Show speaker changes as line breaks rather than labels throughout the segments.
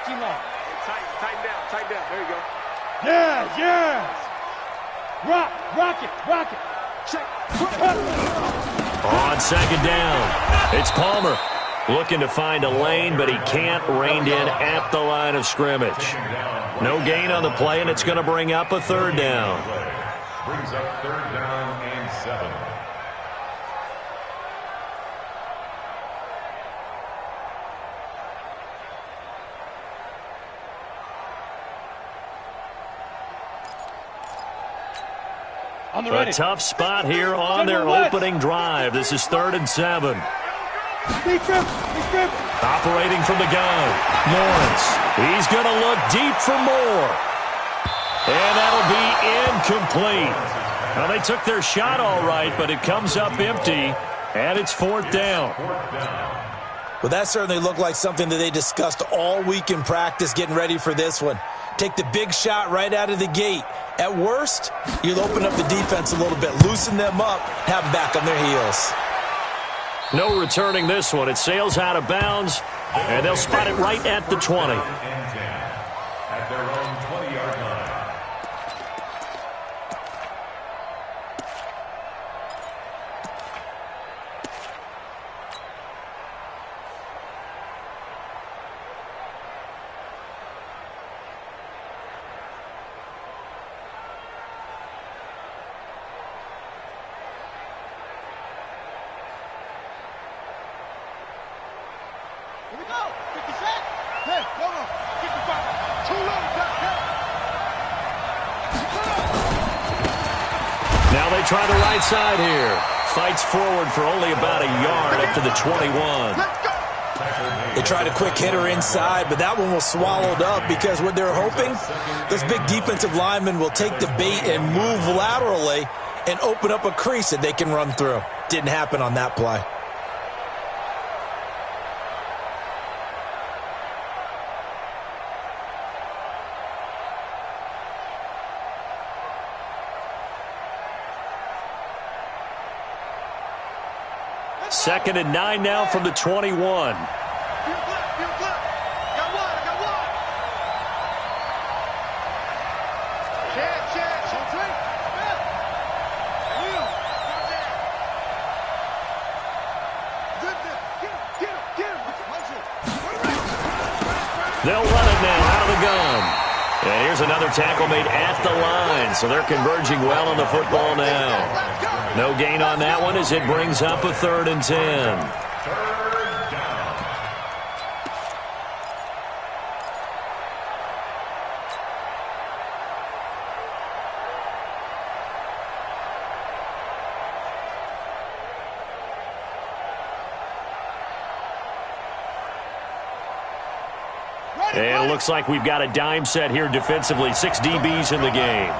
Parking lot.
Tighten down. There you go.
Yes. Rock it. Check.
On second down, it's Palmer looking to find a lane, but he can't. Reined in at the line of scrimmage. No gain on the play, and it's going to bring up a third down.
Brings up third down and 7.
A tough spot here on their opening drive. This is 3rd and 7. Operating from the gun, Lawrence. He's going to look deep for more. And that'll be incomplete. Now, they took their shot all right, but it comes up empty, and it's 4th down.
Well, that certainly looked like something that they discussed all week in practice getting ready for this one. Take the big shot right out of the gate. At worst, you'll open up the defense a little bit, loosen them up, have them back on their heels.
No returning this one. It sails out of bounds, and they'll spot it right at the 20.
At their own 20-yard line.
Here we go. 50 set. Hey, hold on. 55. 2 low.
Now they try the right side here. Fights forward for only about a yard up to the 21.
They tried a quick hitter inside, but that one was swallowed up because what they're hoping, this big defensive lineman will take the bait and move laterally and open up a crease that they can run through. Didn't happen on that play.
Second and 9 now from the 21. They'll run it now out of the gun. And here's another tackle made at the line, so they're converging well on the football now. No gain on that one as it brings up a 3rd and 10. And it looks like we've got a dime set here defensively. 6 DBs in the game.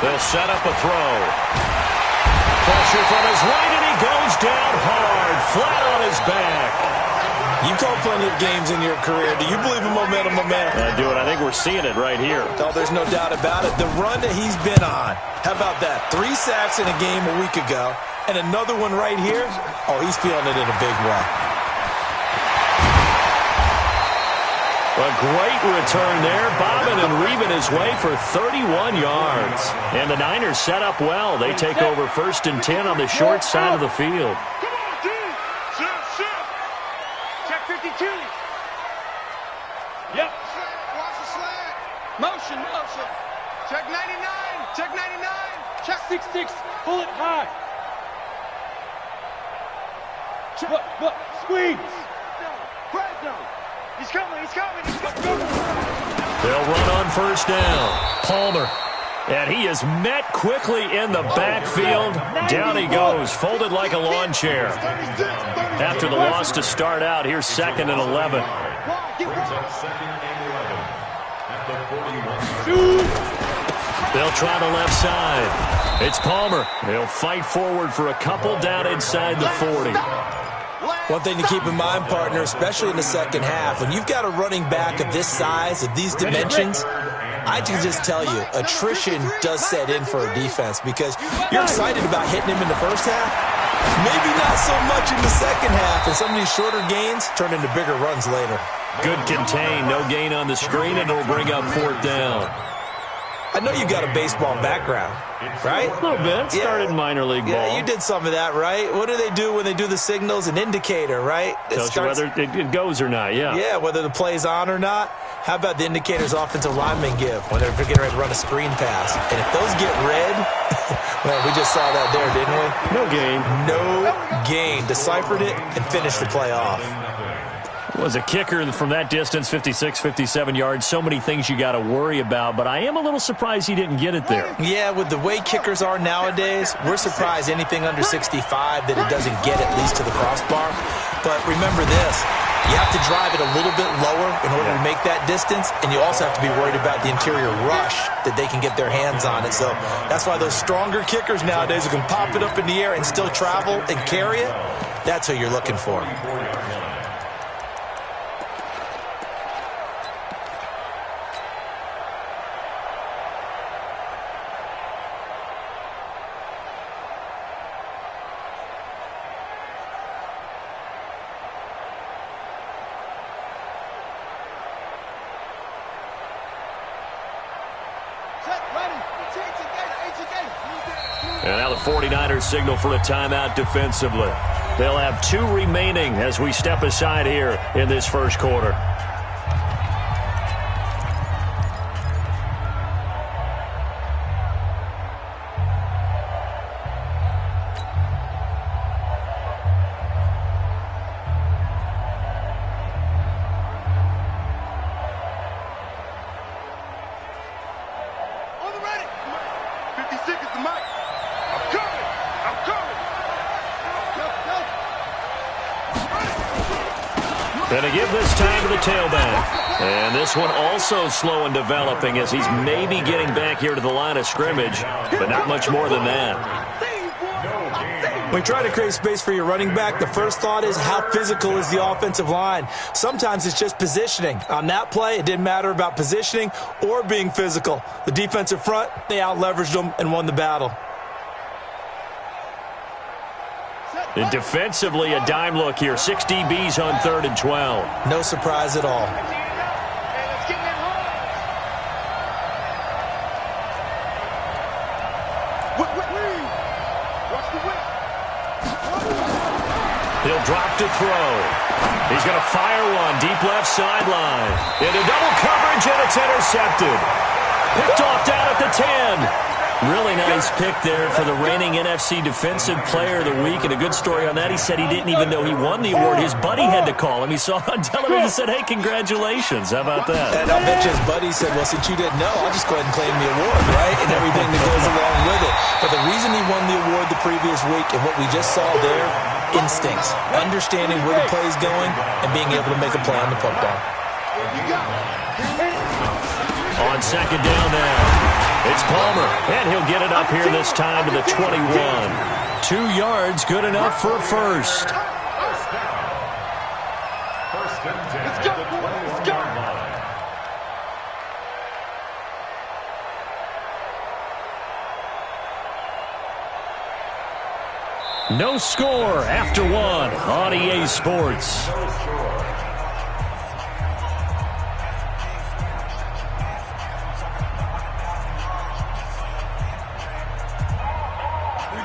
They'll set up a throw. Pressure from his right, and he goes down hard, flat on his back.
You called plenty of games in your career. Do you believe in momentum, my man?
I do, and I think we're seeing it right here.
Oh, there's no doubt about it. The run that he's been on. How about that? 3 sacks in a game a week ago, and another one right here. Oh, he's feeling it in a big way.
A great return there, bobbing and weaving his way for 31 yards. And the Niners set up well. They take over 1st and 10 on the short side of the field.
Yep. Watch the slant. Motion. Check 99. Check 6-6. Pull it high. Look. Squeeze. He's coming.
They'll run on 1st down. Palmer. And he is met quickly in the backfield. Down he goes, folded like a lawn chair. After the loss to start out, here's 2nd and 11. They'll try the left side. It's Palmer. He'll fight forward for a couple down inside the 40.
One thing to keep in mind, partner, especially in the second half, when you've got a running back of this size, of these dimensions, I can just tell you, attrition does set in for a defense because you're excited about hitting him in the first half, maybe not so much in the second half, and some of these shorter gains turn into bigger runs later.
Good contain, no gain on the screen, and it'll bring up 4th down.
I know you got a baseball background, right?
A little bit. Started in minor league ball.
Yeah, you did some of that, right? What do they do when they do the signals? An indicator, right?
Tells you whether it goes or not, yeah.
Yeah, whether the play's on or not. How about the indicators offensive linemen give when they're getting ready to run a screen pass? And if those get red, well, we just saw that there, didn't we?
No gain.
No gain. Deciphered it and finished the play off.
Was a kicker from that distance, 56, 57 yards. So many things you got to worry about, but I am a little surprised he didn't get it there.
Yeah, with the way kickers are nowadays, we're surprised anything under 65 that it doesn't get at least to the crossbar. But remember this, you have to drive it a little bit lower in order to make that distance, and you also have to be worried about the interior rush that they can get their hands on it. So that's why those stronger kickers nowadays who can pop it up in the air and still travel and carry it, that's who you're looking for.
And now the 49ers signal for a timeout defensively. They'll have 2 remaining as we step aside here in this first quarter. And to give this time to the tailback. And this one also slow in developing as he's maybe getting back here to the line of scrimmage, but not much more than that.
When you try to create space for your running back, the first thought is how physical is the offensive line? Sometimes it's just positioning. On that play, it didn't matter about positioning or being physical. The defensive front, they out-leveraged them and won the battle.
And defensively, a dime look here. 6 DBs on 3rd and 12.
No surprise at all.
He'll drop to throw. He's going to fire one deep left sideline. Into double coverage, and it's intercepted. Picked off down at the 10. Really nice pick there for the reigning NFC Defensive Player of the Week. And a good story on that. He said he didn't even know he won the award. His buddy had to call him. He saw it on television and said, hey, congratulations. How about that?
And I'll bet you his buddy said, well, since you didn't know, I'll just go ahead and claim the award, right? And everything that goes along with it. But the reason he won the award the previous week and what we just saw there, instincts, understanding where the play is going and being able to make a play on the football.
On 2nd down now. It's Palmer, and he'll get it up here this time to the 21. 2 yards, good enough for a first.
First and 10. Let's go, let's go.
No score after 1 on EA Sports.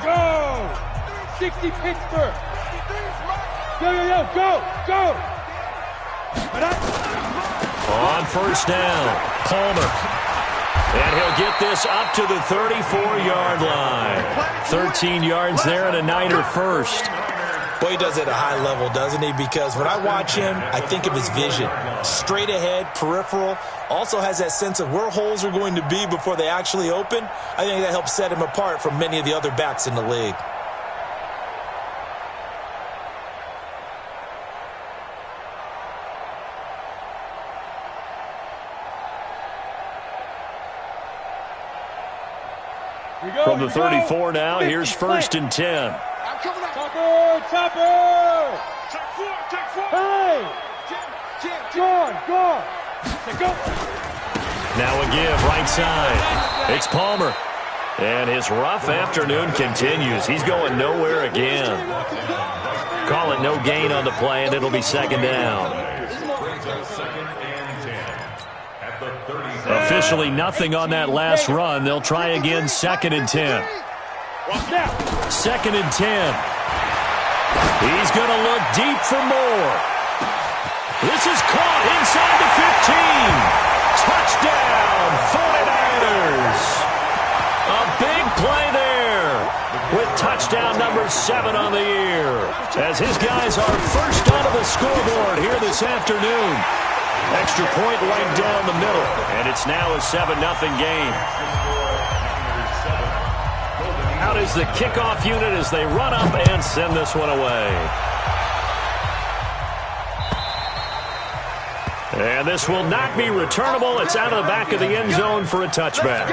Go! 60 Pittsburgh! Go!
On 1st down, Palmer. And he'll get this up to the 34-yard line. 13 yards there and a Niner first.
Boy, he does it at a high level, doesn't he? Because when I watch him, I think of his vision. Straight ahead, peripheral. Also has that sense of where holes are going to be before they actually open. I think that helps set him apart from many of the other backs in the league.
From the 34 now, here's 1st and 10.
Chopper! Hey! Go!
Now a give right side. It's Palmer. And his rough afternoon continues. He's going nowhere again. Call it no gain on the play, and it'll be second down. Officially nothing on that last run. They'll try again, 2nd and 10. 2nd and 10. He's going to look deep for more. This is caught inside the 15. Touchdown, 49ers. A big play there with touchdown number 7 on the year as his guys are first onto the scoreboard here this afternoon. Extra point right down the middle, and it's now a 7-0 game. Out is the kickoff unit as they run up and send this one away. And this will not be returnable. It's out of the back of the end zone for a touchback.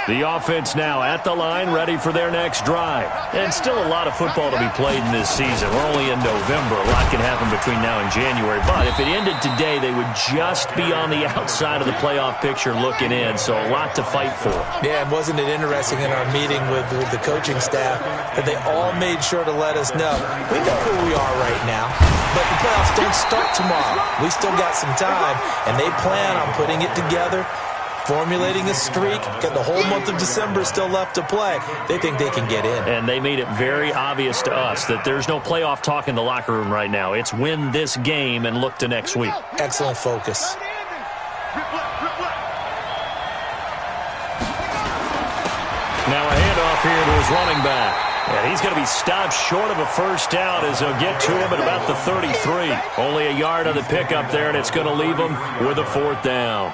The offense now at the line, ready for their next drive. And still a lot of football to be played in this season. We're only in November. A lot can happen between now and January. But if it ended today, they would just be on the outside of the playoff picture looking in. So a lot to fight for.
Yeah, and wasn't it interesting in our meeting with the coaching staff that they all made sure to let us know, we know who we are right now, but the playoffs don't start tomorrow. We still got some time, and they plan on putting it together, formulating a streak, got the whole month of December still left to play. They think they can get in.
And they made it very obvious to us that there's no playoff talk in the locker room right now. It's win this game and look to next week.
Excellent focus.
Now a handoff here to his running back. And he's going to be stopped short of a first down as they'll get to him at about the 33. Only a yard on the pickup there, and it's going to leave him with a 4th down.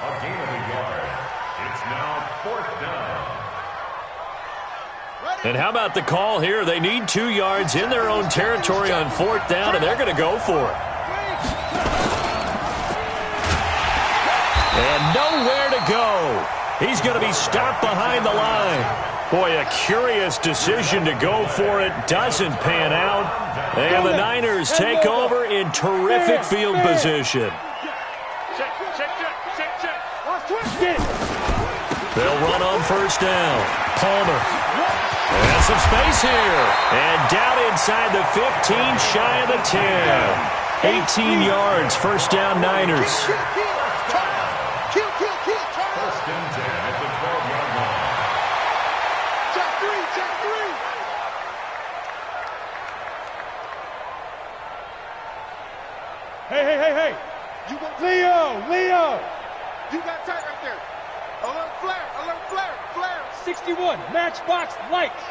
And how about the call here? They need 2 yards in their own territory on 4th down, and they're going to go for it. And nowhere to go. He's going to be stopped behind the line. Boy, a curious decision to go for it. Doesn't pan out. And the Niners take over in terrific field position. They'll run on first down. Palmer. And some space here. And down inside the 15, shy of the 10. 18 yards, first down Niners.
First and 10 at the 12-yard line.
Check three. Hey. You got Leo. You got tight right there. Alert flare. 61, matchbox lights.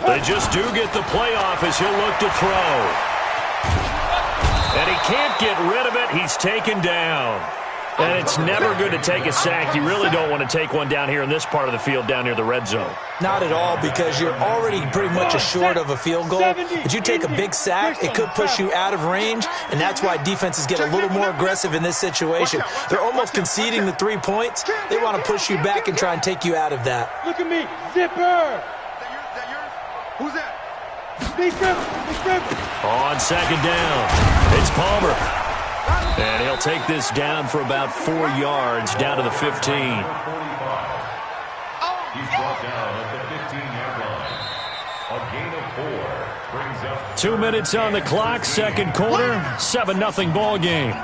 They just do get the playoff as he'll look to throw. And he can't get rid of it. He's taken down. And it's never good to take a sack. You really don't want to take one down here in this part of the field, down near the red zone.
Not at all, because you're already pretty much assured of a field goal. But you take a big sack, it could push you out of range, and that's why defenses get a little more aggressive in this situation. They're almost conceding the 3 points. They want to push you back and try and take you out of that.
Look at me, zipper. That yours? Who's that? Big Ripper.
On second down, it's Palmer. And he'll take this down for about 4 yards, down to the 15.
He's brought down at the 15-yard line. A gain of 4 brings up
2 minutes on the clock, second quarter, 7-0 ball game.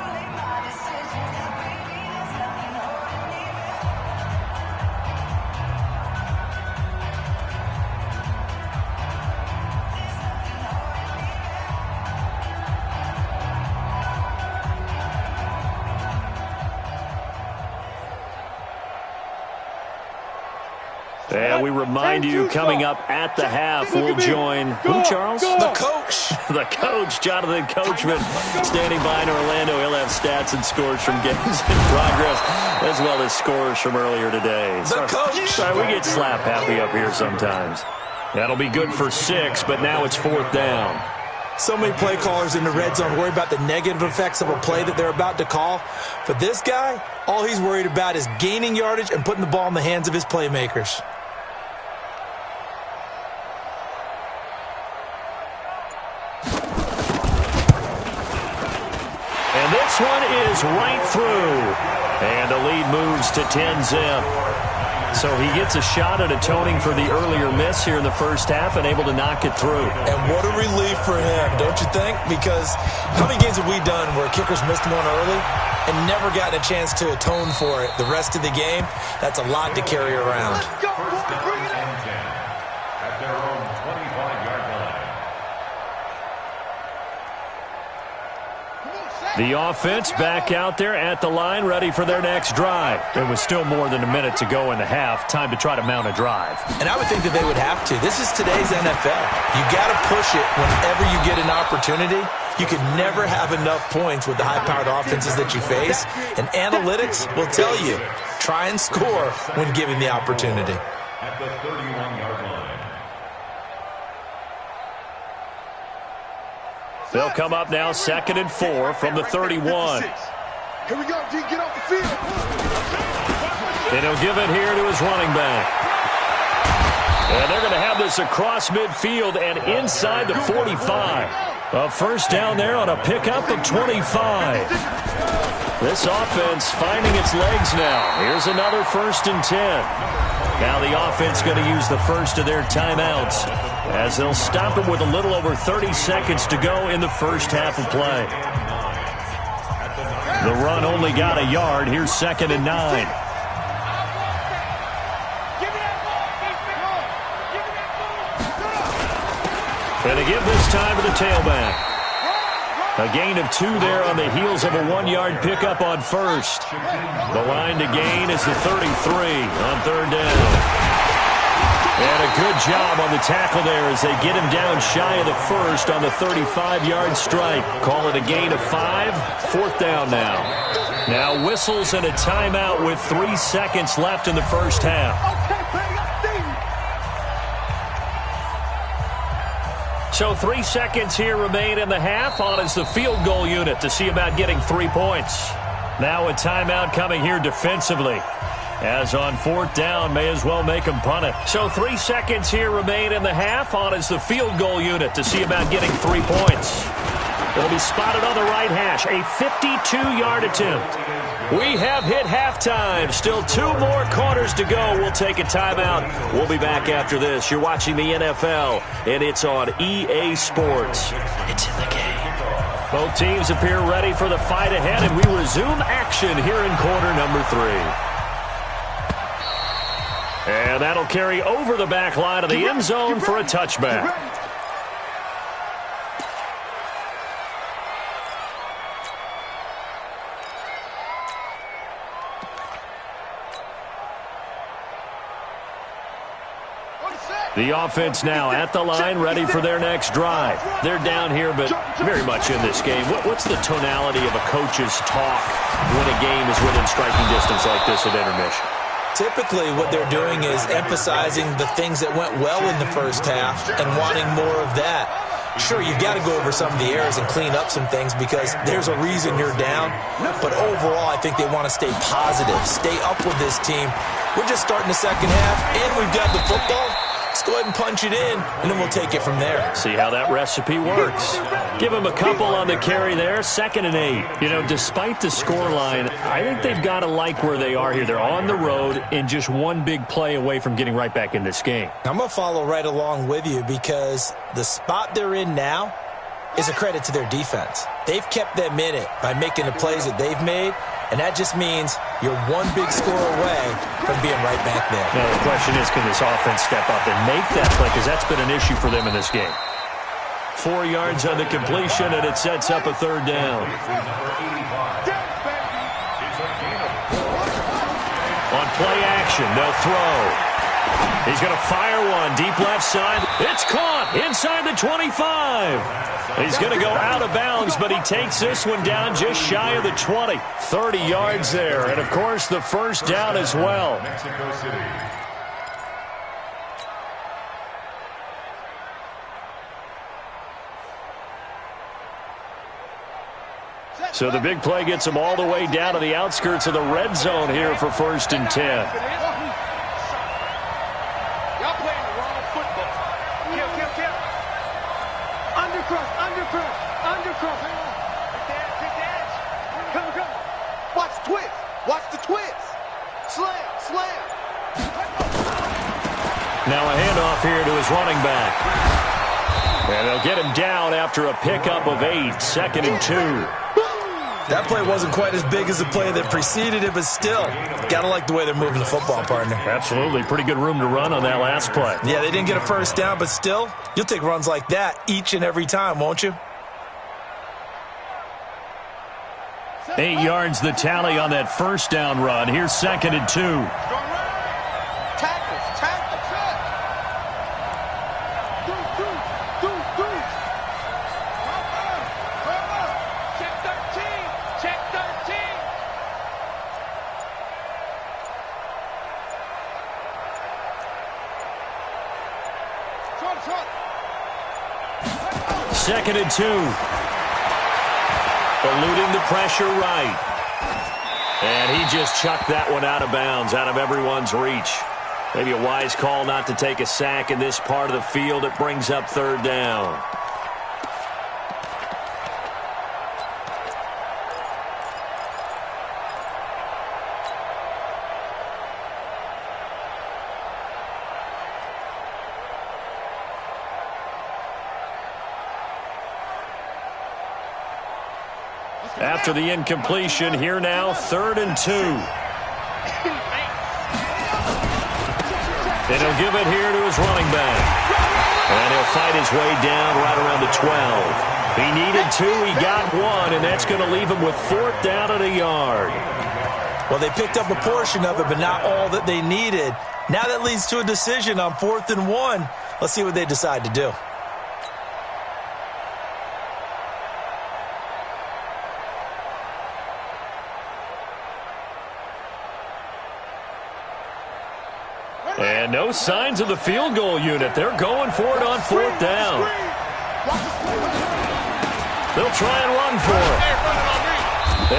And we remind you, coming up at the half, we'll join who, Charles?
The coach.
The coach, Jonathan Coachman, standing by in Orlando. He'll have stats and scores from games in progress, as well as scores from earlier today.
The coach.
Sorry, we get slap happy up here sometimes. That'll be good for 6, but now it's 4th down.
So many play callers in the red zone worry about the negative effects of a play that they're about to call. For this guy, all he's worried about is gaining yardage and putting the ball in the hands of his playmakers.
And this one is right through. And the lead moves to 10-zip. So he gets a shot at atoning for the earlier miss here in the first half and able to knock it through.
And what a relief for him, don't you think? Because how many games have we done where kickers missed one early and never gotten a chance to atone for it the rest of the game? That's a lot to carry around.
First and 10 at their own 25-yard line.
The offense back out there at the line, ready for their next drive. There was still more than a minute to go in the half. Time to try to mount a drive.
And I would think that they would have to. This is today's NFL. You got to push it whenever you get an opportunity. You can never have enough points with the high-powered offenses that you face. And analytics will tell you, try and score when given the opportunity.
At the 31-yard line.
They'll come up now 2nd and 4 from the 31.
Here we go, D. Get off the field.
And he'll give it here to his running back. And they're going to have this across midfield and inside the 45. A first down there on a pickup of 25. This offense finding its legs now. Here's another 1st and 10. Now the offense going to use the first of their timeouts as they'll stop it with a little over 30 seconds to go in the first half of play. The run only got a yard. Here's 2nd and 9. And they give this time to the tailback. A gain of 2 there on the heels of a 1-yard pickup on first. The line to gain is the 33 on 3rd down. And a good job on the tackle there as they get him down shy of the first on the 35-yard strike. Call it a gain of 5. 4th down now. Now whistles and a timeout with 3 seconds left in the first half. So 3 seconds here remain in the half. On is the field goal unit to see about getting 3 points. Now a timeout coming here defensively. As on 4th down, may as well make them punt it. So 3 seconds here remain in the half. On is the field goal unit to see about getting 3 points. It'll be spotted on the right hash. A 52-yard attempt. We have hit halftime. Still 2 more quarters to go. We'll take a timeout. We'll be back after this. You're watching the NFL, and it's on EA Sports. It's in the game. Both teams appear ready for the fight ahead, and we resume action here in quarter number 3. And that'll carry over the back line of the end zone for a touchback. The offense now at the line, ready for their next drive. They're down here, but very much in this game. What's the tonality of a coach's talk when a game is within striking distance like this at intermission?
Typically, what they're doing is emphasizing the things that went well in the first half and wanting more of that. Sure, you've got to go over some of the errors and clean up some things because there's a reason you're down. But overall, I think they want to stay positive, stay up with this team. We're just starting the second half, and we've got the football. Let's go ahead and punch it in, and then we'll take it from there.
See how that recipe works. Give them a couple on the carry there, 2nd and 8. You know, despite the scoreline, I think they've got to like where they are here. They're on the road and just one big play away from getting right back in this game.
I'm going to follow right along with you because the spot they're in now is a credit to their defense. They've kept them in it by making the plays that they've made, and that just means you're one big score away from being right back there.
Now, the question is, can this offense step up and make that play? Because that's been an issue for them in this game. 4 yards on the completion, and it sets up a 3rd down. On play action, they'll throw. He's going to fire one deep left side. It's caught inside the 25. He's going to go out of bounds, but he takes this one down just shy of the 20. 30 yards there, and, of course, the first down as well.
Mexico City.
So the big play gets them all the way down to the outskirts of the red zone here for 1st and 10.
Y'all playing the wrong football. Kill. Undercross. Take the edge. Come. Watch the twist. Slam.
Now a handoff here to his running back. And they'll get him down after a pickup of 8, 2nd and 2.
That play wasn't quite as big as the play that preceded it, but still, gotta like the way they're moving the football, partner.
Absolutely. Pretty good room to run on that last play.
Yeah, they didn't get a first down, but still, you'll take runs like that each and every time, won't you?
8 yards the tally on that first down run. Here's 2nd and 2.
Tackle. Check 13.
Second and 2. Eluding the pressure right. And he just chucked that one out of bounds, out of everyone's reach. Maybe a wise call not to take a sack in this part of the field. It brings up 3rd down. After the incompletion, here now, 3rd and 2. And he'll give it here to his running back. And he'll fight his way down right around the 12. He needed 2, he got 1, and that's going to leave him with 4th down and a yard.
Well, they picked up a portion of it, but not all that they needed. Now that leads to a decision on 4th and 1. Let's see what they decide to do.
And no signs of the field goal unit. They're going for it on 4th down. They'll try and run for it.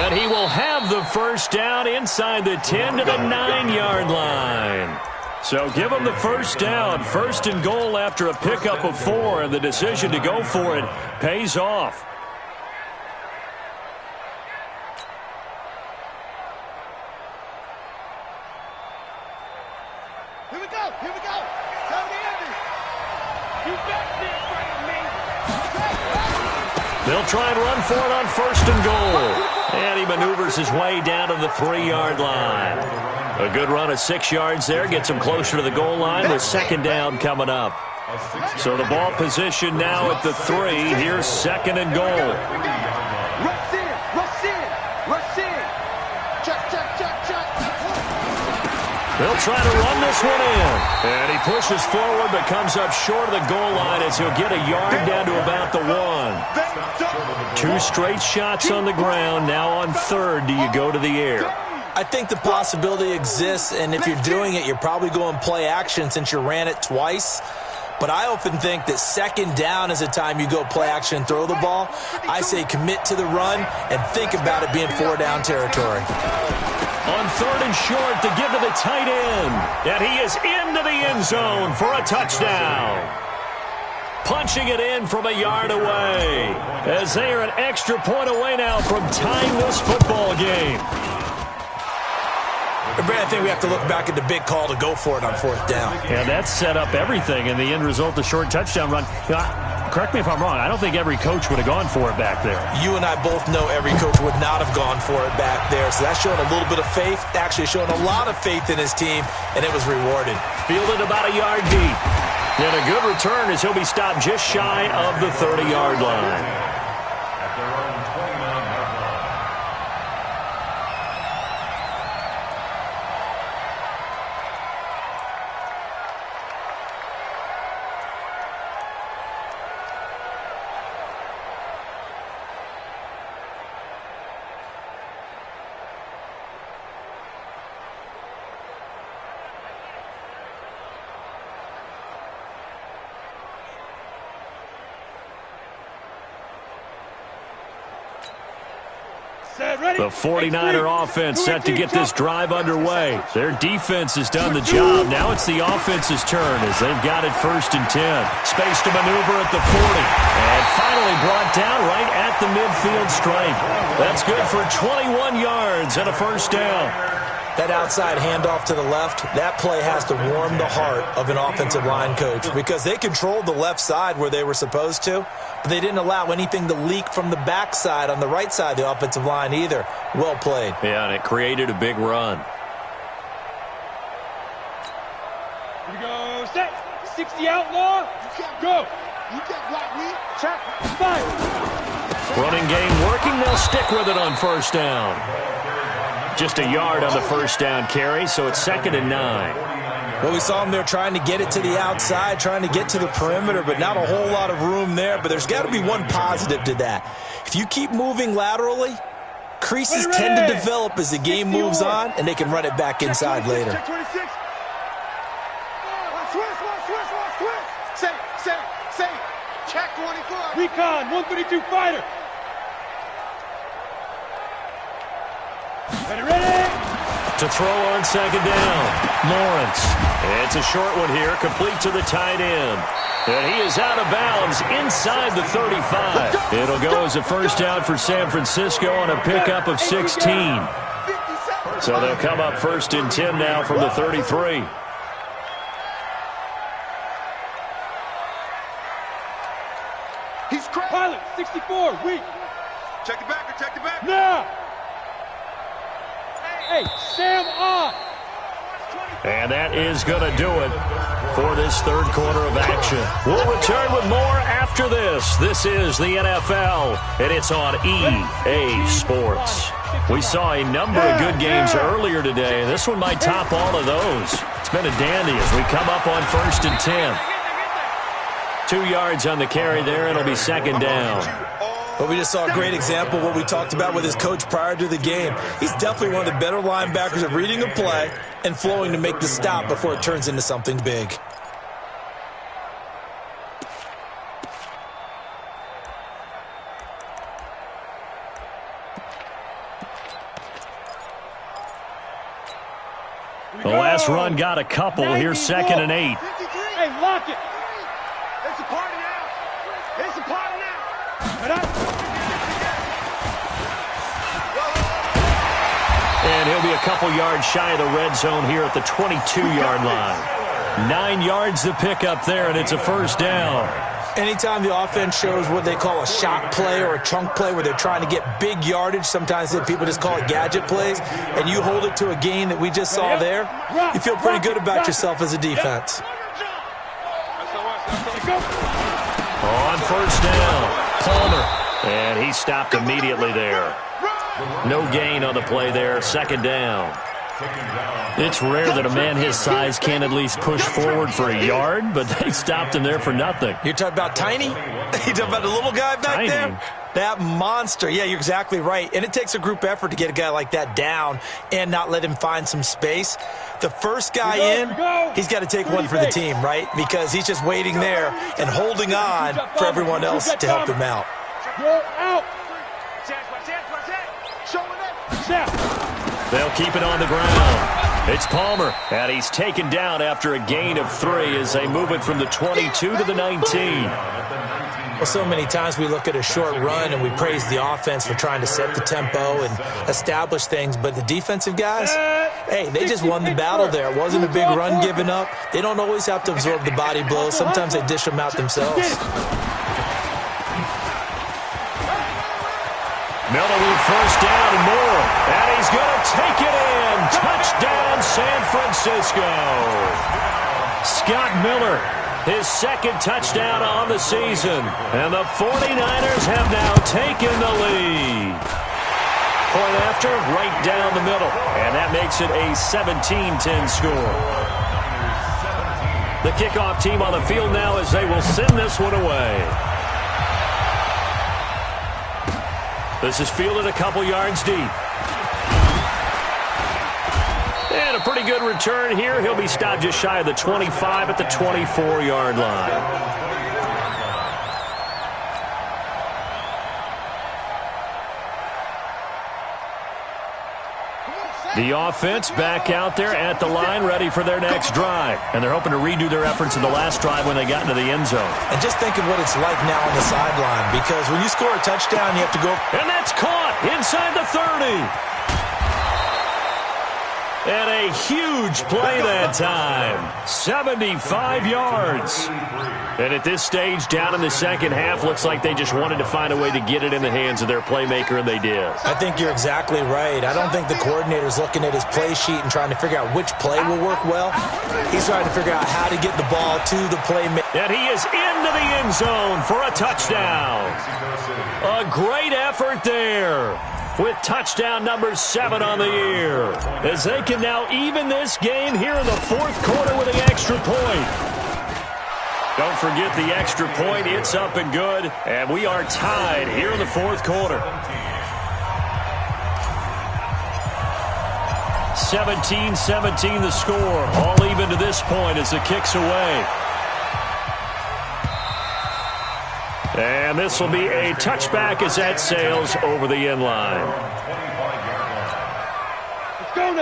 And he will have the first down inside the 10 to the 9-yard line. So give him the first down. 1st and goal after a pickup of 4. And the decision to go for it pays off.
Here we go. Tell the ending. You got this, me.
They'll try and run for it on 1st and goal. And he maneuvers his way down to the 3-yard line. A good run of 6 yards there. Gets him closer to the goal line with 2nd down coming up. So the ball position now at the 3. Here's 2nd and goal.
Rush in. Check.
They'll try to run this one in. And he pushes forward but comes up short of the goal line as he'll get a yard down to about the 1. 2 straight shots on the ground. Now on 3rd, do you go to the air?
I think the possibility exists, and if you're doing it, you're probably going play action since you ran it twice. But I often think that 2nd down is the time you go play action and throw the ball. I say commit to the run and think about it being 4-down territory.
On 3rd and short to give to the tight end. And he is into the end zone for a touchdown. Punching it in from a yard away. As they are an extra point away now from tying this football game.
I think we have to look back at the big call to go for it on 4th down.
Yeah, that set up everything in the end result, the short touchdown run. Correct me if I'm wrong. I don't think every coach would have gone for it back there.
You and I both know every coach would not have gone for it back there. So that's showing a little bit of faith, actually showing a lot of faith in his team, and it was rewarded.
Fielded about a yard deep. And a good return as he'll be stopped just shy of the 30-yard line. The 49er offense set to get this drive underway. Their defense has done the job. Now it's the offense's turn as they've got it 1st and 10. Space to maneuver at the 40. And finally brought down right at the midfield stripe. That's good for 21 yards and a 1st down.
That outside handoff to the left, that play has to warm the heart of an offensive line coach because they controlled the left side where they were supposed to, but they didn't allow anything to leak from the backside on the right side of the offensive line either. Well played.
Yeah, and it created a big run.
Here we go. Set. 60 outlaw. Go. You can't block me. Check. Fire.
Running game working. They'll stick with it on 1st down. Just a yard on the 1st down carry, so it's 2nd and 9.
Well, we saw them there trying to get it to the outside, trying to get to the perimeter, but not a whole lot of room there. But there's got to be one positive to that. If you keep moving laterally, creases tend to develop as the game moves on, and they can run it back inside later.
Check 26. Say. Check 24. Recon, 132 fighter. Ready?
To throw on 2nd down, Lawrence. It's a short one here, complete to the tight end. And he is out of bounds inside the 35. It'll go as a 1st down for San Francisco on a pickup of 16. So they'll come up 1st and 10 now from the 33.
He's crazy. Pilot, 64, weak. Check the back. Now. Hey, Sam on.
And that is going to do it for this 3rd quarter of action. We'll return with more after this. This is the NFL, and it's on EA Sports. We saw a number of good games earlier today. This one might top all of those. It's been a dandy as we come up on 1st and 10. 2 yards on the carry there. It'll be 2nd down.
Well, we just saw a great example of what we talked about with his coach prior to the game. He's definitely one of the better linebackers at reading a play and flowing to make the stop before it turns into something big.
The last run got a couple. Here's 2nd and 8.
Hey, lock it. It's a party now. It's a party now.
And he'll be a couple yards shy of the red zone here at the 22-yard line. 9 yards to pick up there, and it's a 1st down.
Anytime the offense shows what they call a shot play or a chunk play where they're trying to get big yardage, sometimes people just call it gadget plays, and you hold it to a gain that we just saw there, you feel pretty good about yourself as a defense.
On 1st down, Palmer. And he stopped immediately there. No gain on the play there, 2nd down. It's rare that a man his size can at least push forward for a yard, but they stopped him there for nothing.
You're talking about Tiny? You're talking about the little guy back there? That monster. Yeah, you're exactly right. And it takes a group effort to get a guy like that down and not let him find some space. The first guy in, he's got to take one for the team, right? Because he's just waiting there and holding on for everyone else to help him out.
You're out.
They'll keep it on the ground. It's Palmer, and he's taken down after a gain of 3 as they move it from the 22 to the 19.
Well, so many times we look at a short run and we praise the offense for trying to set the tempo and establish things, but the defensive guys, hey, they just won the battle there. It wasn't a big run given up. They don't always have to absorb the body blows. Sometimes they dish them out themselves.
Miller with 1st down and more. And he's going to take it in. Touchdown, San Francisco. Scott Miller, his 2nd touchdown on the season. And the 49ers have now taken the lead. Point after, right down the middle. And that makes it a 17-10 score. The kickoff team on the field now as they will send this one away. This is fielded a couple yards deep. And a pretty good return here. He'll be stopped just shy of the 25 at the 24-yard line. The offense back out there at the line, ready for their next drive. And they're hoping to redo their efforts in the last drive when they got into the end zone.
And just think of what it's like now on the sideline, because when you score a touchdown, you have to go.
And that's caught inside the 30. And a huge play that time. 75 yards. And at this stage, down in the second half, looks like they just wanted to find a way to get it in the hands of their playmaker, and they did.
I think you're exactly right. I don't think the coordinator's looking at his play sheet and trying to figure out which play will work well. He's trying to figure out how to get the ball to the playmaker.
And he is into the end zone for a touchdown. A great effort there, with touchdown number 7 on the year, as they can now even this game here in the fourth quarter with an extra point. Don't forget the extra point. It's up and good, and we are tied here in the fourth quarter. 17-17 the score, all even to this point as the kick's away. And this will be a touchback as that sails over the end line.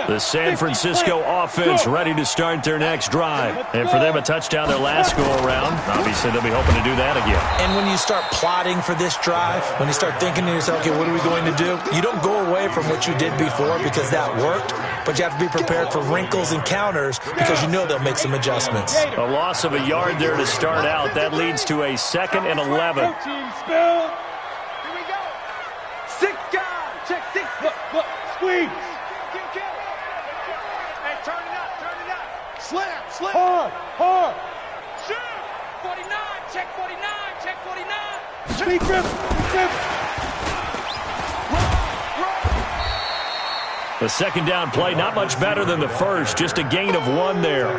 The San Francisco offense ready to start their next drive. And for them, a touchdown their last go-around. Obviously, they'll be hoping to do that again.
And when you start plotting for this drive, when you start thinking to yourself, okay, what are we going to do? You don't go away from what you did before because that worked, but you have to be prepared for wrinkles and counters because you know they'll make some adjustments.
A loss of a yard there to start out. That leads to a 2nd and 11.
Here we go. 6 guys. Check 6.
Look, squeeze.
Turn it up. Slam.
Hard.
Shoot. 49. Check 49.
Speed grip.
The second down play, not much better than the first. Just a gain of 1 there.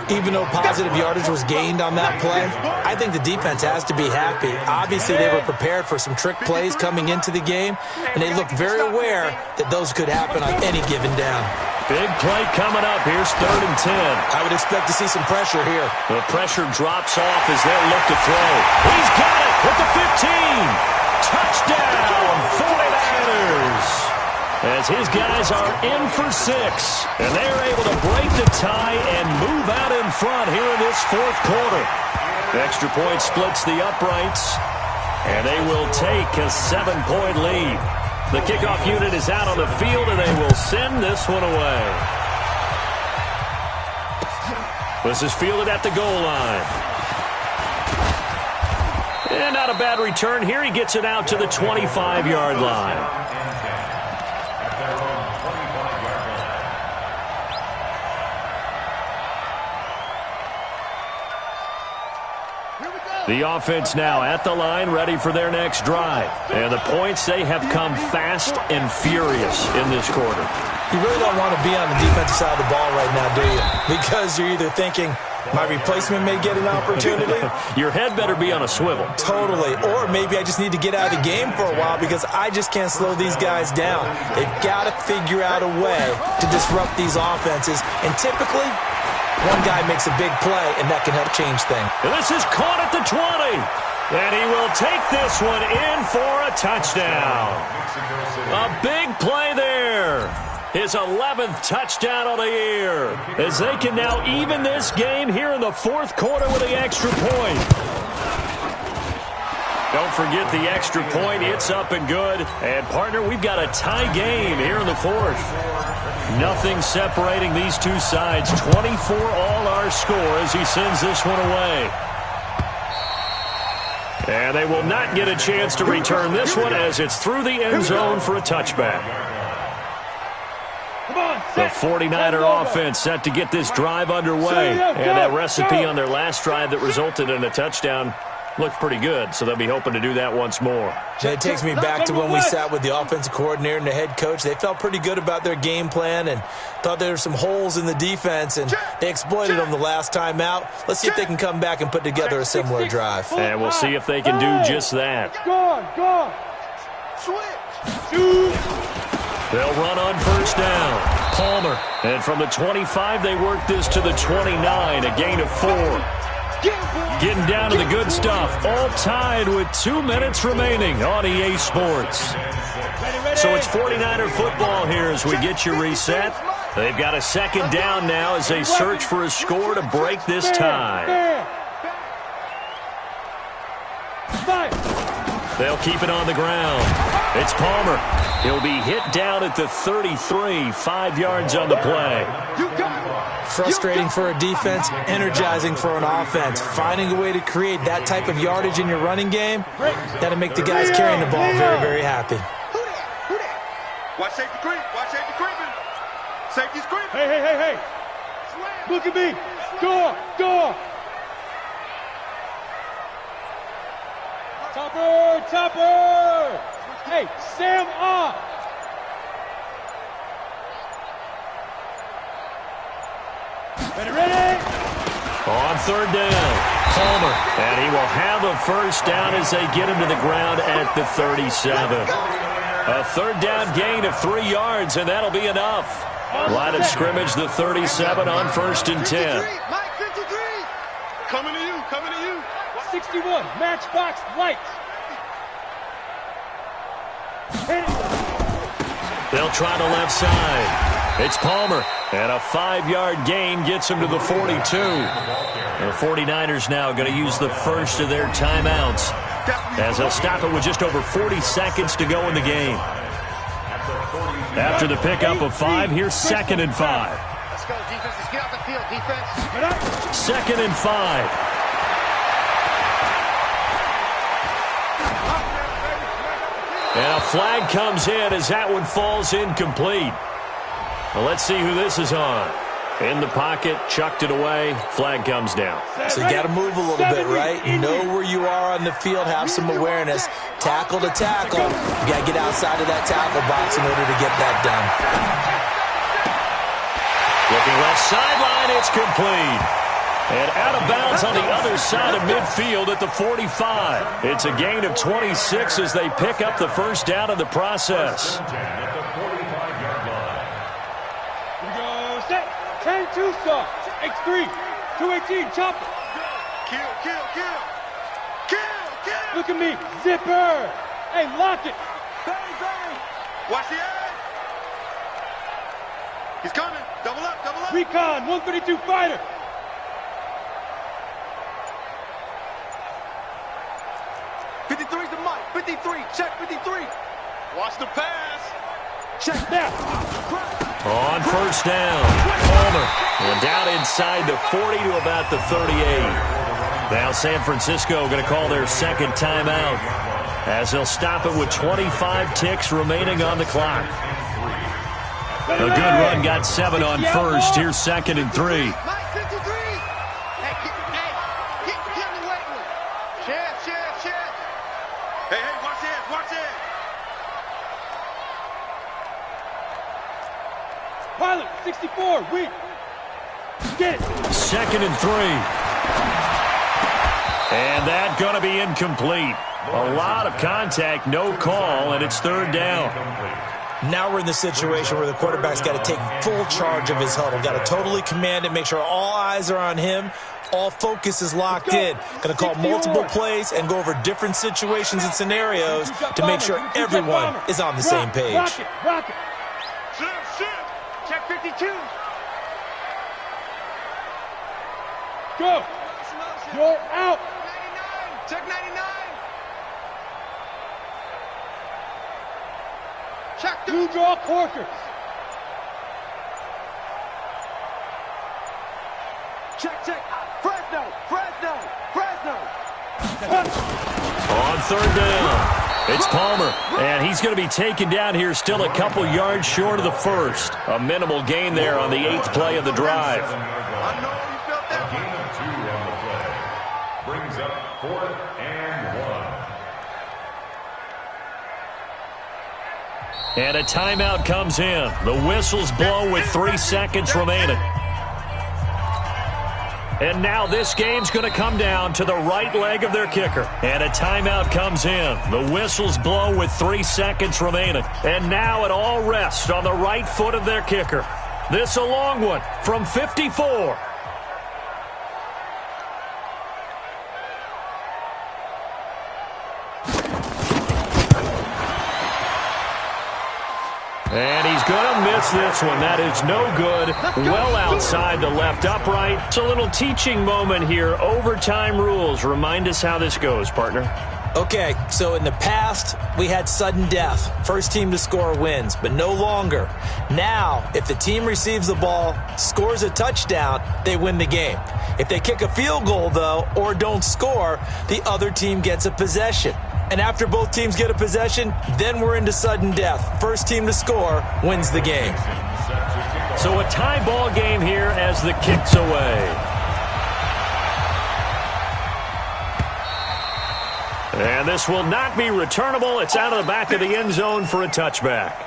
Even though positive yardage was gained on that play, I think the defense has to be happy. Obviously, they were prepared for some trick plays coming into the game, and they looked very aware that those could happen on any given down.
Big play coming up. Here's 3rd and 10.
I would expect to see some pressure here.
The pressure drops off as they look to throw. He's got it with the 15. Touchdown, 49ers. As his guys are in for 6. And they're able to break the tie and move out in front here in this fourth quarter. The extra point splits the uprights. And they will take a 7-point lead. The kickoff unit is out on the field, and they will send this one away. This is fielded at the goal line. And not a bad return here. He gets it out to the 25-yard line. The offense now at the line, ready for their next drive. And the points, they have come fast and furious in this quarter.
You really don't want to be on the defensive side of the ball right now, do you? Because you're either thinking, my replacement may get an opportunity.
Your head better be on a swivel.
Totally. Or maybe I just need to get out of the game for a while because I just can't slow these guys down. They've got to figure out a way to disrupt these offenses. And typically, one guy makes a big play, and that can help change things.
And this is caught at the 20. And he will take this one in for a touchdown. A big play there. His 11th touchdown of the year. As they can now even this game here in the fourth quarter with the extra point. Don't forget the extra point. It's up and good. And, partner, we've got a tie game here in the fourth. Nothing separating these two sides. 24 all our score as he sends this one away. And they will not get a chance to return this one as it's through the end zone for a touchback. The 49er offense set to get this drive underway. And that recipe on their last drive that resulted in a touchdown looked pretty good, so they'll be hoping to do that once more.
It takes me back to when we sat with the offensive coordinator and the head coach. They felt pretty good about their game plan and thought there were some holes in the defense, and they exploited them the last time out. Let's see if they can come back and put together a similar drive.
And we'll see if they can do just that.
Gone. Switch.
They'll run on first down. Palmer. And from the 25, they work this to the 29, a gain of 4. Getting down to the good stuff. All tied with 2 minutes remaining on EA Sports. So it's 49er football here as we get you reset. They've got a second down now as they search for a score to break this tie. They'll keep it on the ground. It's Palmer. He'll be hit down at the 33, 5 yards on the play.
Frustrating for a defense, energizing for an offense. Finding a way to create that type of yardage in your running game, that'll make the guys carrying the ball very, very happy.
Watch safety creep. Watch safety creeping. Safety's creeping.
Hey. Look at me. Door. Topper. Hey, Sam off. Ready?
On third down, Palmer. And he will have a first down as they get him to the ground at the 37. A third down gain of 3 yards, and that'll be enough. Line of scrimmage, the 37 on 1st and 10.
Mike, 53. Coming to you.
61, matchbox lights.
They'll try the left side. It's Palmer, and a 5-yard gain gets him to the 42. The 49ers now going to use the first of their timeouts as they'll stop it with just over 40 seconds to go in the game. After the pickup of 5, here's 2nd and 5.
Let's go, defense. Let's get off the field, defense.
2nd and 5. And a flag comes in as that one falls incomplete. Well, let's see who this is on. In the pocket, chucked it away, flag comes down.
So you got to move a little bit, right? Know where you are on the field, have some awareness. Tackle to tackle. You got to get outside of that tackle box in order to get that done.
Looking left sideline, it's complete. And out of bounds on the other side of midfield at the 45. It's a gain of 26 as they pick up the first down in the process.
10-2 stop. X3. 218. Chopper.
Kill.
Look at me. Zipper. Hey, lock it.
Bang. Watch the edge. He's coming. Double up.
Recon. 132 fighter.
The Mike. 53. Check 53. Watch the pass.
Check that.
On first down, Palmer. And down inside the 40 to about the 38. Now San Francisco going to call their second timeout as they'll stop it with 25 ticks remaining on the clock. A good run got 7 on first. Here's 2nd and 3.
Mike 53. Hey, get in the way. Share. Hey, watch it.
Pilot, 64, weak. Get it.
2nd and 3. And that going to be incomplete. A lot of contact, no call, and it's 3rd down.
Now we're in the situation where the quarterback's got to take full charge of his huddle. Got to totally command it, make sure all eyes are on him. All focus is locked in. Going to call multiple plays and go over different situations and scenarios to make sure everyone is on the same page.
Rocket.
Shift. Check 52.
Go. You're out.
99. Check 99. Check the
Blue draw Corkers.
Check. Fresno.
On 3rd down, it's Palmer, and he's going to be taken down here still a couple yards short of the first. A minimal gain there on the 8th play of the drive.
I know you felt that.
A gain of 2 on the play. Brings up 4th and 1.
And a timeout comes in. The whistles blow with 3 seconds remaining. And now this game's going to come down to the right leg of their kicker. And a timeout comes in. The whistles blow with 3 seconds remaining. And now it all rests on the right foot of their kicker. This a long one from 54. And he's going to miss this one. That is no good. Well outside the left upright. It's a little teaching moment here. Overtime rules. Remind us how this goes, partner.
Okay, so in the past, we had sudden death. First team to score wins, but no longer. Now, if the team receives the ball, scores a touchdown, they win the game. If they kick a field goal, though, or don't score, the other team gets a possession. And after both teams get a possession, then we're into sudden death. First team to score wins the game.
So a tie ball game here as the kick's away. And this will not be returnable. It's out of the back of the end zone for a touchback.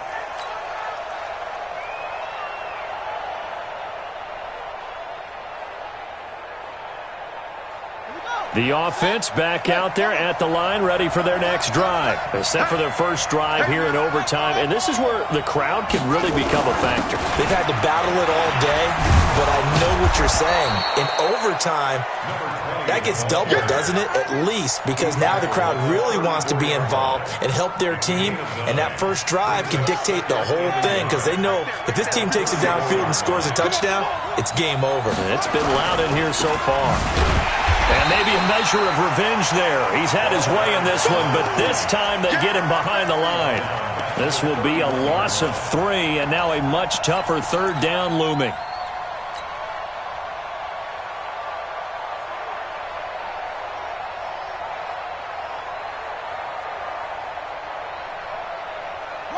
The offense back out there at the line, ready for their next drive. They're set for their first drive here in overtime, and this is where the crowd can really become a factor.
They've had to battle it all day, but I know what you're saying. In overtime, that gets doubled, doesn't it? At least, because now the crowd really wants to be involved and help their team, and that first drive can dictate the whole thing, because they know if this team takes it downfield and scores a touchdown, it's game over.
It's been loud in here so far. And maybe a measure of revenge there. He's had his way in this one, but this time they get him behind the line. This will be a loss of 3, and now a much tougher third down looming.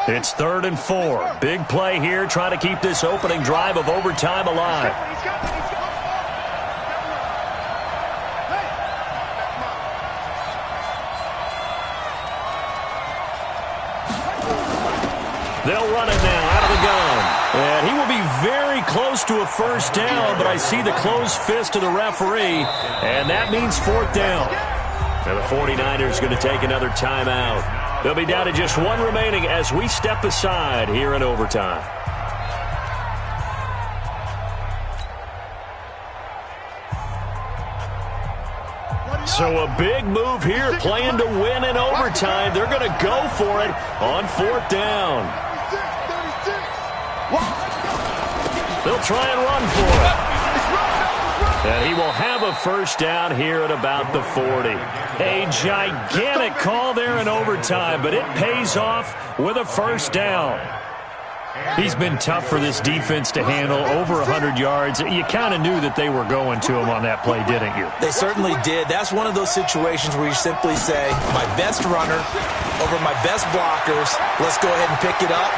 It's 3rd and 4. Big play here, trying to keep this opening drive of overtime alive. They'll run it now out of the gun. And he will be very close to a first down, but I see the closed fist of the referee, and that means 4th down. And the 49ers going to take another timeout. They'll be down to just 1 remaining as we step aside here in overtime. So a big move here, playing to win in overtime. They're going to go for it on 4th down. They'll try and run for it. And he will have a first down here at about the 40. A gigantic call there in overtime, but it pays off with a first down. He's been tough for this defense to handle, over 100 yards. You kind of knew that they were going to him on that play, didn't you?
They certainly did. That's one of those situations where you simply say, my best runner over my best blockers, let's go ahead and pick it up.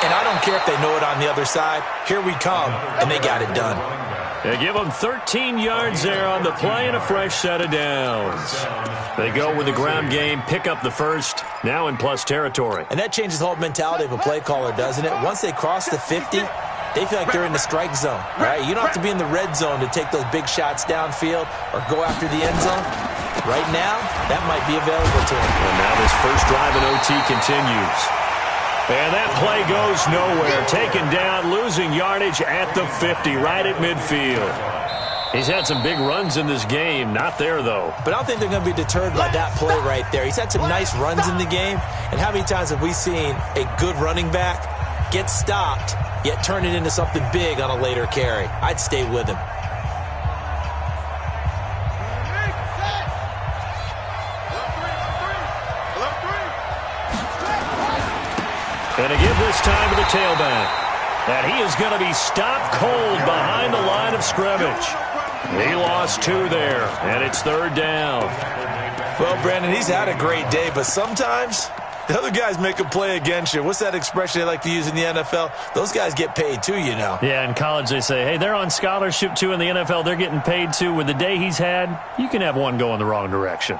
And I don't care if they know it on the other side. Here we come, and they got it done.
They give them 13 yards there on the play and a fresh set of downs. They go with the ground game, pick up the first, now in plus territory.
And that changes the whole mentality of a play caller, doesn't it? Once they cross the 50, they feel like they're in the strike zone, right? You don't have to be in the red zone to take those big shots downfield or go after the end zone. Right now, that might be available to them.
And now this first drive in OT continues. And that play goes nowhere. Taken down, losing yardage at the 50, right at midfield. He's had some big runs in this game. Not there, though.
But I don't think they're going to be deterred by that play right there. He's had some nice runs in the game. And how many times have we seen a good running back get stopped, yet turn it into something big on a later carry? I'd stay with him.
And to give this time to the tailback. And he is going to be stopped cold behind the line of scrimmage. He lost 2 there, and it's 3rd down.
Well, Brandon, he's had a great day, but sometimes the other guys make a play against you. What's that expression they like to use in the NFL? Those guys get paid too, you know.
Yeah, in college they say, hey, they're on scholarship too. In the NFL, they're getting paid too. With the day he's had, you can have one go in the wrong direction.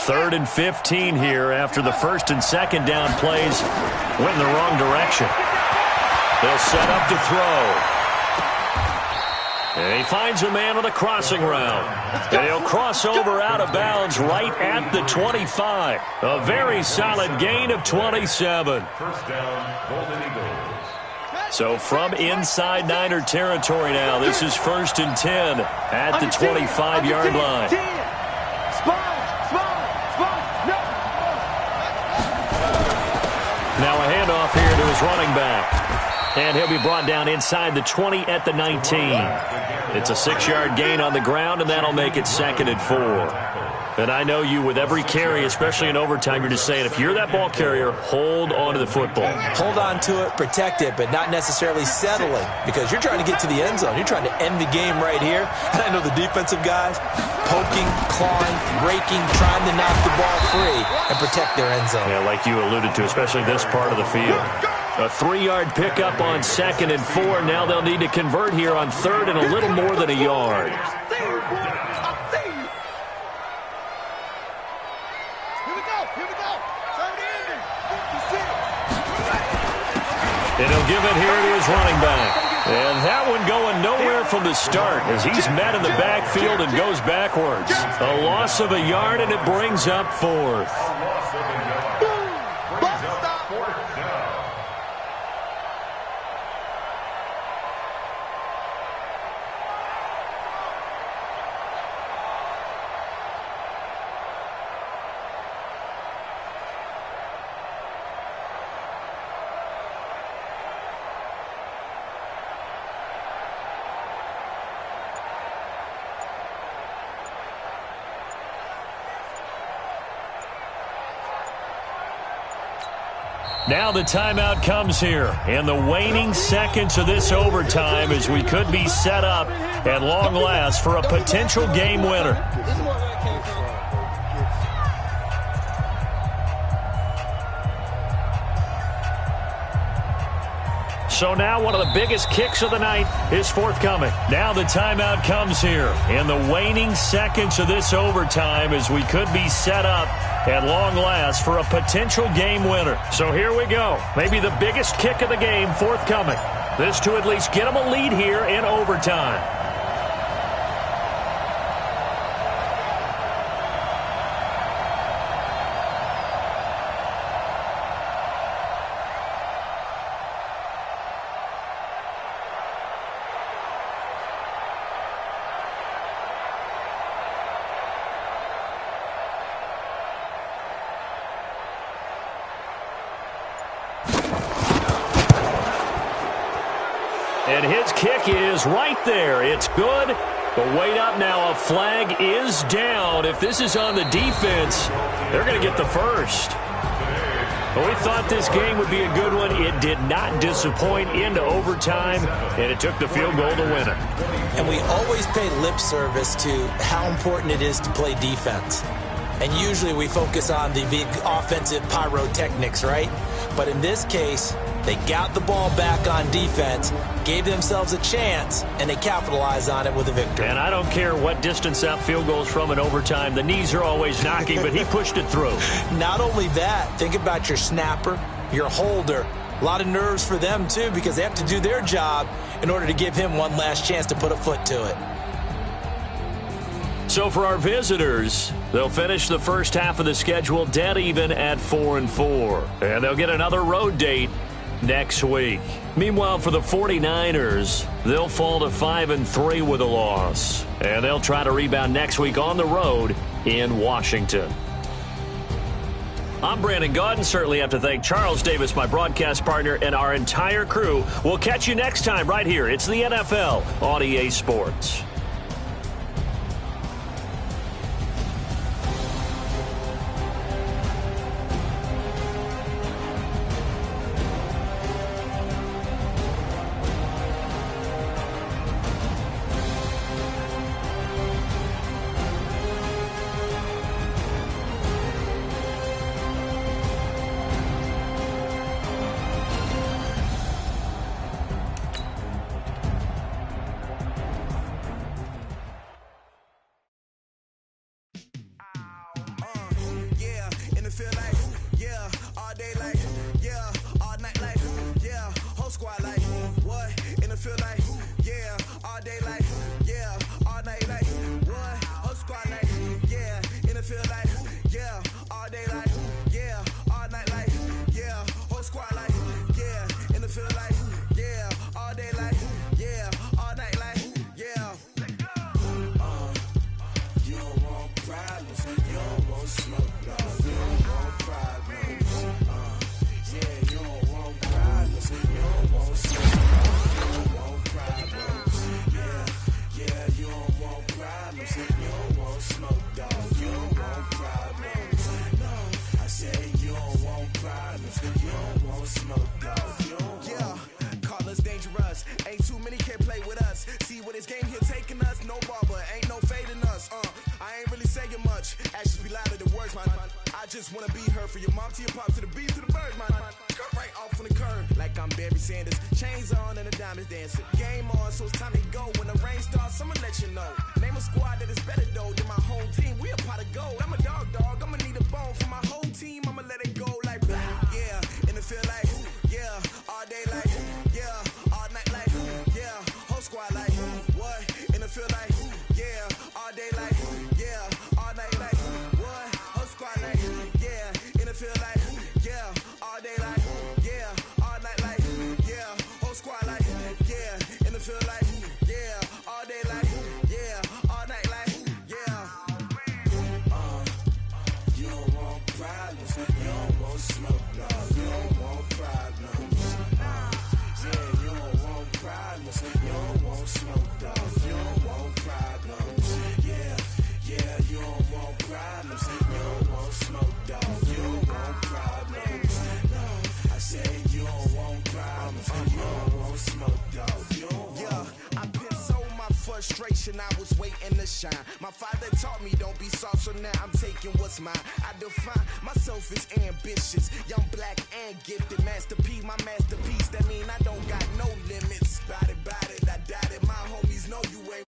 Third and 15 here after the first and second down plays went in the wrong direction. They'll set up to throw. And he finds a man on the crossing route. And he'll cross over out of bounds right at the 25. A very solid gain of 27.
First down, Golden Eagles.
So from inside Niner territory now, this is 1st and 10 at the 25-yard line.
Spot.
his running back. And he'll be brought down inside the 20 at the 19. It's a 6-yard gain on the ground, and that'll make it 2nd and 4. And I know you, with every carry, especially in overtime, you're just saying, if you're that ball carrier, hold on to the football.
Hold on to it, protect it, but not necessarily settling, because you're trying to get to the end zone. You're trying to end the game right here. And I know the defensive guys poking, clawing, raking, trying to knock the ball free and protect their end zone.
Yeah, like you alluded to, especially this part of the field. A 3-yard pickup on 2nd and 4. Now they'll need to convert here on 3rd and a little more than a yard. And he'll give it here to his running back. And that one going nowhere from the start as he's met in the backfield and goes backwards. A loss of a yard, and it brings up 4th. Now the timeout comes here in the waning seconds of this overtime as we could be set up at long last for a potential game winner. So now one of the biggest kicks of the night is forthcoming. Now the timeout comes here in the waning seconds of this overtime as we could be set up at long last for a potential game winner. So here we go. Maybe the biggest kick of the game forthcoming. This to at least get them a lead here in overtime. And his kick is right there. It's good. But wait up now. A flag is down. If this is on the defense, they're going to get the first. But we thought this game would be a good one. It did not disappoint into overtime, and it took the field goal to win it.
And we always pay lip service to how important it is to play defense. And usually we focus on the big offensive pyrotechnics, right? But in this case, they got the ball back on defense, gave themselves a chance, and they capitalized on it with a victory.
And I don't care what distance that field goes from in overtime. The knees are always knocking, but he pushed it through.
Not only that, think about your snapper, your holder. A lot of nerves for them, too, because they have to do their job in order to give him one last chance to put a foot to it.
So for our visitors, they'll finish the first half of the schedule dead even at 4-4. And they'll get another road date next week. Meanwhile, for the 49ers, they'll fall to 5-3 with a loss. And they'll try to rebound next week on the road in Washington. I'm Brandon Gaudin. Certainly have to thank Charles Davis, my broadcast partner, and our entire crew. We'll catch you next time right here. It's the NFL on EA Sports.
You don't want problems, you don't want smoke, no. You don't want I'm Barry Sanders. Chains on and the diamonds dancing. Game on, so it's time to go. When the rain starts, I'ma let you know. Name a squad that is better though than my home team. We a pot of gold. I'm a dog. I'ma need a bone for my whole team. I'ma let it go like blah. Yeah, and it feel like yeah, all day like yeah, all night like yeah, whole squad like what? And it feel like yeah, all day like yeah, all night like what? Whole squad like yeah, and it feel like yeah, all day like yeah, all night like yeah, whole squad like yeah, and it feel like yeah, all day like yeah, all night like yeah. You don't want problems, you don't want smoke, no, you don't want problems. Yeah, you don't want problems, you don't want smoke, dog, you don't want problems. Yeah, you don't want problems, you don't want smoke, dog, you don't want problems. No, I said you don't want problems, you don't want smoke, dog, you don't want. Yeah, I've been so my frustration, I was waiting to shine. My father taught me don't be soft, so now I'm taking what's mine. I define myself as ambitious, young, black, and gifted. Master P, my masterpiece, that mean I don't got no limits. Bout it, I doubt it, my homies know you ain't